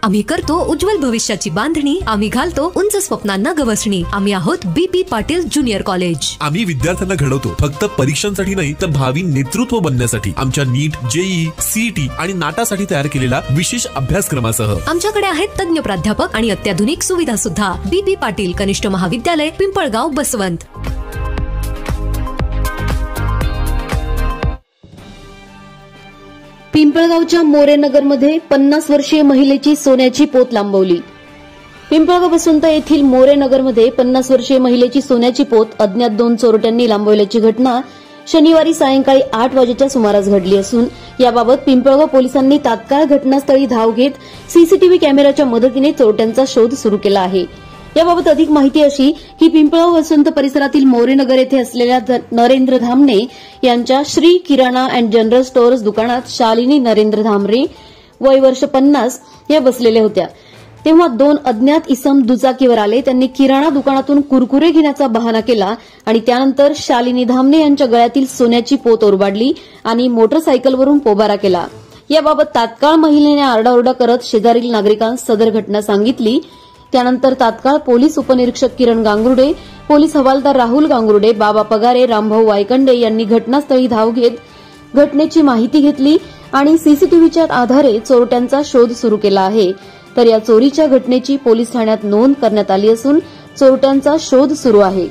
आम्ही करतो उज्ज्वल भविष्याची बांधणी, आम्ही घालतो उंच स्वप्नांना गवसणी। आम्ही आहोत BP पाटील ज्युनियर कॉलेज। आम्ही विद्यार्थ्यांना घडवतो फक्त परीक्षांसाठी नाही तर भावी नेतृत्व बनण्यासाठी। आमच्या नीट, JEE, CET आणि नाटासाठी तयार केलेला विशेष अभ्यासक्रमासह आमच्याकडे आहेत तज्ञ प्राध्यापक आणि अत्याधुनिक सुविधा सुद्धा। BP पाटील कनिष्ठ महाविद्यालय, पिंपळगाव, बसवंत। पिंपळगावच्या मोरेनगरमध्ये 50 वर्षीय महिलेची सोन्याची पोत लांबवली। पिंपळगाव बसवंत येथील मोरेनगरमध्ये 50 वर्षीय महिलेची सोन्याची पोत अज्ञात 2 चोरट्यांनी लांबवल्याची घटना शनिवारी सायंकाळी 8 वाजेच्या सुमारास घडली असून याबाबत पिंपळगाव पोलिसांनी तात्काळ घटनास्थळी धाव घेत सीसीटीव्ही कॅमेऱ्याच्या मदतीने चोरट्यांचा शोध सुरू केला आहे। याबाबत अधिक माहिती अशी की पिंपळगाव बसवंत परिसरातील मोरेनगर येथे असलेल्या नरेंद्र धामणे यांच्या श्री किराणा अँड जनरल स्टोअर्स दुकानात शालिनी नरेंद्र धामरे वय वर्ष 50 या बसलेल्या होत्या। तेव्हा 2 अज्ञात इसम दुचाकीवर आले। त्यांनी किराणा दुकानातून कुरकुरे घेण्याचा बहाणा केला आणि त्यानंतर शालिनी धामणे यांच्या गळ्यातील सोन्याची पोत ओरबाडली आणि मोटरसायकलवरून पोबारा केला। याबाबत तात्काळ महिलेने आरडाओरडा करत शेजारील नागरिकांस सदर घटना सांगितली। त्यानंतर तात्काळ पोलीस उपनिरीक्षक किरण गांगुर्डे, पोलीस हवालदार राहुल गांगुर्डे, बाबा पगारे, रामभाऊ वायकंडे यांनी घटनास्थळी धाव घेत घटनेची माहिती घेतली आणि सीसीटीव्हीच्या आधारे चोरट्यांचा शोध सुरू केला आहे। तर या चोरीच्या घटनेची पोलीस ठाण्यात नोंद करण्यात आली असून चोरट्यांचा शोध सुरू आहे।